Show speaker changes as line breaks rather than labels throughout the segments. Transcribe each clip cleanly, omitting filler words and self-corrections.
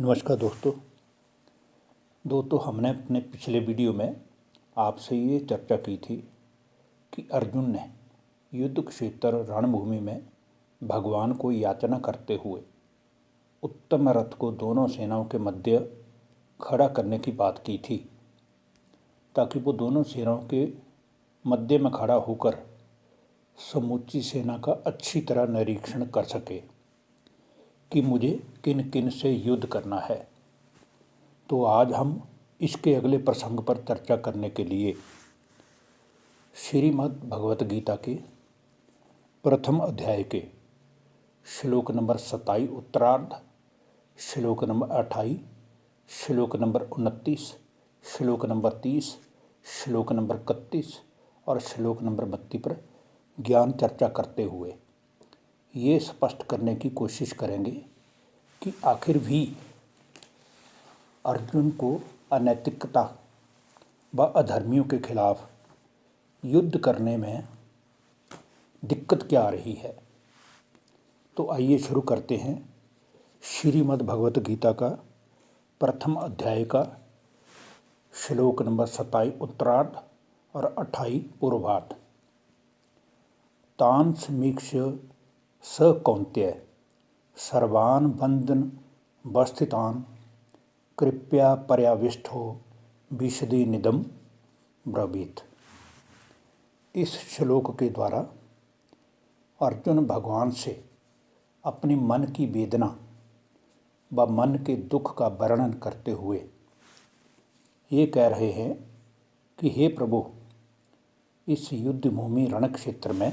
नमस्कार दोस्तों हमने अपने पिछले वीडियो में आपसे ये चर्चा की थी कि अर्जुन ने युद्ध क्षेत्र रणभूमि में भगवान को याचना करते हुए उत्तम रथ को दोनों सेनाओं के मध्य खड़ा करने की बात की थी, ताकि वो दोनों सेनाओं के मध्य में खड़ा होकर समूची सेना का अच्छी तरह निरीक्षण कर सके कि मुझे किन किन से युद्ध करना है। तो आज हम इसके अगले प्रसंग पर चर्चा करने के लिए श्रीमद् भगवत गीता के प्रथम अध्याय के श्लोक नंबर 27 उत्तरार्ध, श्लोक नंबर 28, श्लोक नंबर 29, श्लोक नंबर 30, श्लोक नंबर 31 और श्लोक नंबर 32 पर ज्ञान चर्चा करते हुए ये स्पष्ट करने की कोशिश करेंगे कि आखिर भी अर्जुन को अनैतिकता व अधर्मियों के खिलाफ युद्ध करने में दिक्कत क्या आ रही है। तो आइए शुरू करते हैं श्रीमद् भगवत गीता का प्रथम अध्याय का श्लोक नंबर 27 उत्तरार्ध और 28 पूर्वार्ध। तान् समीक्ष्य स कौन्तेय सर्वान् बन्धन वस्थितान् कृपया पर्याविष्टो विशदीनिदं ब्रवीत। इस श्लोक के द्वारा अर्जुन भगवान से अपनी मन की वेदना व मन के दुख का वर्णन करते हुए ये कह रहे हैं कि हे प्रभु, इस युद्ध भूमि रण क्षेत्र में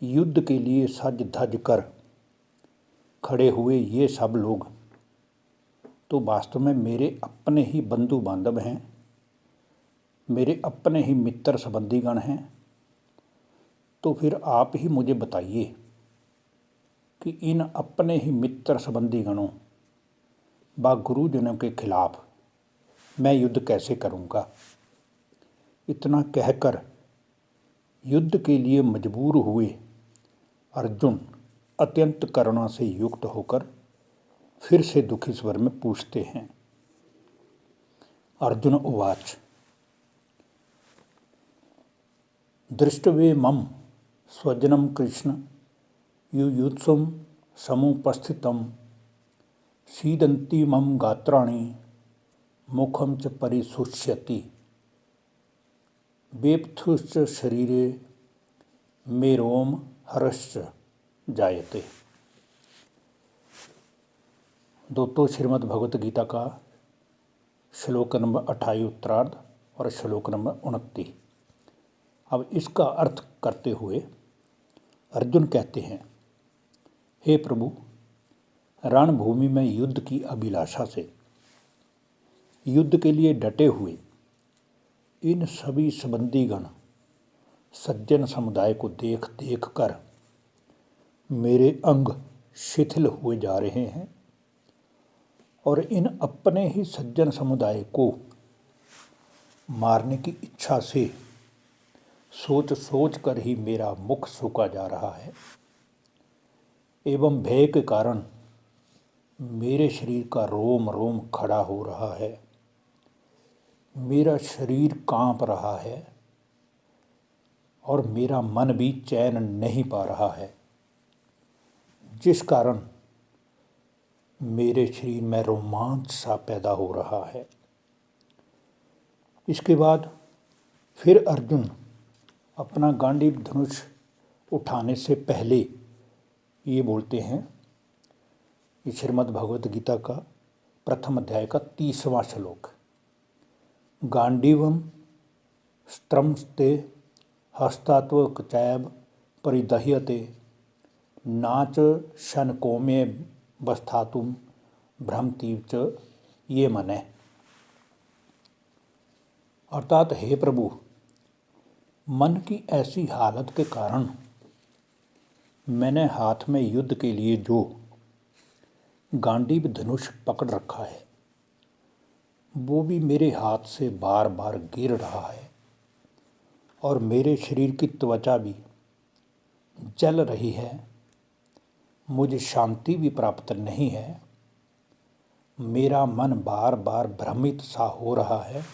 युद्ध के लिए सज धज कर खड़े हुए ये सब लोग तो वास्तव में मेरे अपने ही बंधु बांधव हैं, मेरे अपने ही मित्र संबंधीगण हैं। तो फिर आप ही मुझे बताइए कि इन अपने ही मित्र संबंधीगणों व गुरुजनों के खिलाफ मैं युद्ध कैसे करूँगा। इतना कहकर युद्ध के लिए मजबूर हुए अर्जुन अत्यंत करुणा से युक्त होकर फिर से दुखी स्वर में पूछते हैं। अर्जुन उवाच दृष्टवे मम स्वजनम कृष्ण युयुत्सुम समुपस्थितम सीदन्ति मम गात्राणि मुखम च परिशुष्यति वेप्थुश्च शरीरे मे रोम हर्षश्च जायते। दोस्तों, श्रीमद् भगवत गीता का श्लोक नंबर 28 उत्तरार्ध और श्लोक नंबर 29। अब इसका अर्थ करते हुए अर्जुन कहते हैं, हे प्रभु, रणभूमि में युद्ध की अभिलाषा से युद्ध के लिए डटे हुए इन सभी संबंधीगण सज्जन समुदाय को देख देख कर मेरे अंग शिथिल हुए जा रहे हैं और इन अपने ही सज्जन समुदाय को मारने की इच्छा से सोच सोच कर ही मेरा मुख सूखा जा रहा है एवं भय के कारण मेरे शरीर का रोम रोम खड़ा हो रहा है, मेरा शरीर कांप रहा है और मेरा मन भी चैन नहीं पा रहा है, जिस कारण मेरे शरीर में रोमांच सा पैदा हो रहा है। इसके बाद फिर अर्जुन अपना गांडीव धनुष उठाने से पहले ये बोलते हैं, ये श्रीमद् भगवत गीता का प्रथम अध्याय का 30वां श्लोक। गांडीवम स्त्रंस्ते हस्तात्वकचैव परिदह्यते नाच शनकोमे वस्थातुम भ्रमतीव च ये मने। अर्थात हे प्रभु, मन की ऐसी हालत के कारण मैंने हाथ में युद्ध के लिए जो गांडीव धनुष पकड़ रखा है वो भी मेरे हाथ से बार बार गिर रहा है और मेरे शरीर की त्वचा भी जल रही है, मुझे शांति भी प्राप्त नहीं है मेरा मन बार बार भ्रमित सा हो रहा है।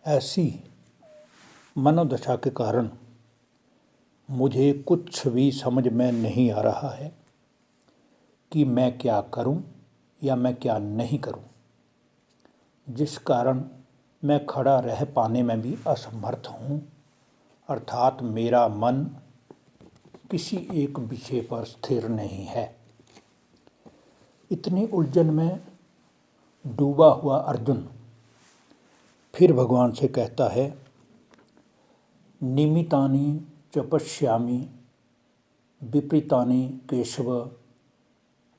ऐसी मनोदशा के कारण मुझे कुछ भी समझ में नहीं आ रहा है कि मैं क्या करूं या मैं क्या नहीं करूं, जिस कारण मैं खड़ा रह पाने में भी असमर्थ हूं। अर्थात मेरा मन किसी एक विषय पर स्थिर नहीं है। इतनी उलझन में डूबा हुआ अर्जुन फिर भगवान से कहता है, निमितानि च पश्यामि विपरीतानि केशव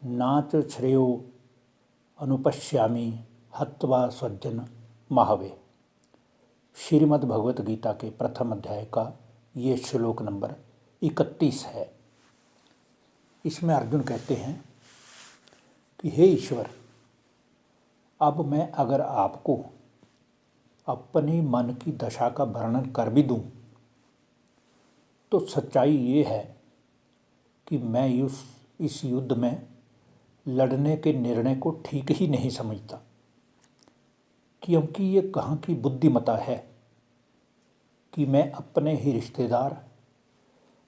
नाच श्रेयो अनुपश्यामि हत्वा स्वजन महावे। श्रीमद् भगवत गीता के प्रथम अध्याय का ये श्लोक नंबर 31 है। इसमें अर्जुन कहते हैं कि हे ईश्वर, अब मैं अगर आपको अपने मन की दशा का वर्णन कर भी दूं तो सच्चाई ये है कि मैं इस युद्ध में लड़ने के निर्णय को ठीक ही नहीं समझता, क्योंकि ये कहाँ की बुद्धिमता है कि मैं अपने ही रिश्तेदार,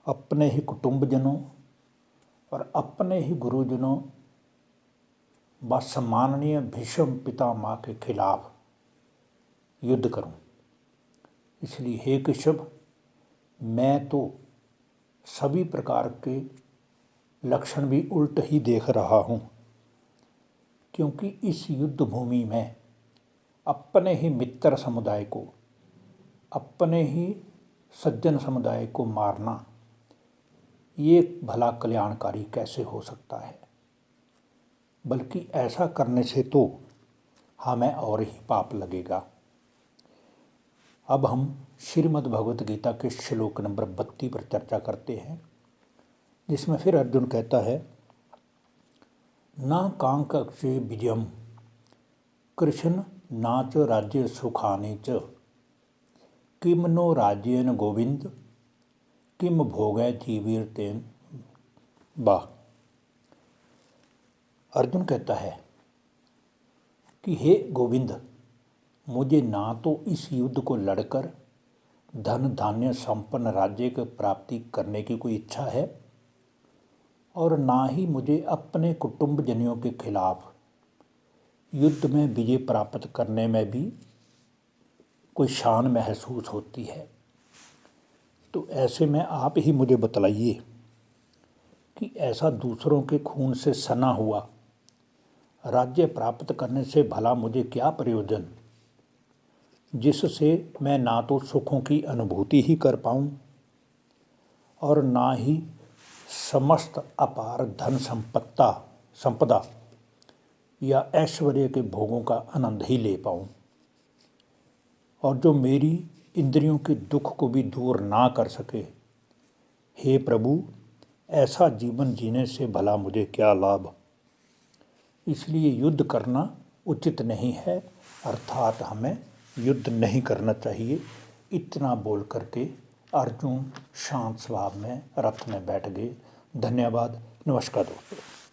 अपने ही कुटुंबजनों और अपने ही गुरुजनों व सम्माननीय भीष्म पितामह के खिलाफ युद्ध करूं। इसलिए हे केशव, मैं तो सभी प्रकार के लक्षण भी उल्ट ही देख रहा हूं, क्योंकि इस युद्ध भूमि में अपने ही मित्र समुदाय को, अपने ही सज्जन समुदाय को मारना ये भला कल्याणकारी कैसे हो सकता है। बल्कि ऐसा करने से तो हमें और ही पाप लगेगा। अब हम श्रीमद् भगवत गीता के श्लोक नंबर 32 पर चर्चा करते हैं, जिसमें फिर अर्जुन कहता है, ना कांक अक्षय विजयम कृष्ण नाच राज्य सुखानि च किम नो राज्येन गोविंद किम भोगै जीवीर्तेन बा। अर्जुन कहता है कि हे गोविंद, मुझे ना तो इस युद्ध को लड़कर धन धान्य संपन्न राज्य की प्राप्ति करने की कोई इच्छा है, और ना ही मुझे अपने कुटुंबजनों के खिलाफ युद्ध में विजय प्राप्त करने में भी कोई शान महसूस होती है। तो ऐसे में आप ही मुझे बतलाइए कि ऐसा दूसरों के खून से सना हुआ राज्य प्राप्त करने से भला मुझे क्या प्रयोजन, जिससे मैं ना तो सुखों की अनुभूति ही कर पाऊँ और ना ही समस्त अपार धन संपदा या ऐश्वर्य के भोगों का आनंद ही ले पाऊँ, और जो मेरी इंद्रियों के दुख को भी दूर ना कर सके। हे प्रभु, ऐसा जीवन जीने से भला मुझे क्या लाभ। इसलिए युद्ध करना उचित नहीं है, अर्थात हमें युद्ध नहीं करना चाहिए। इतना बोल करके अर्जुन शांत स्वभाव में रथ में बैठ गए। धन्यवाद। नमस्कार दोस्तों।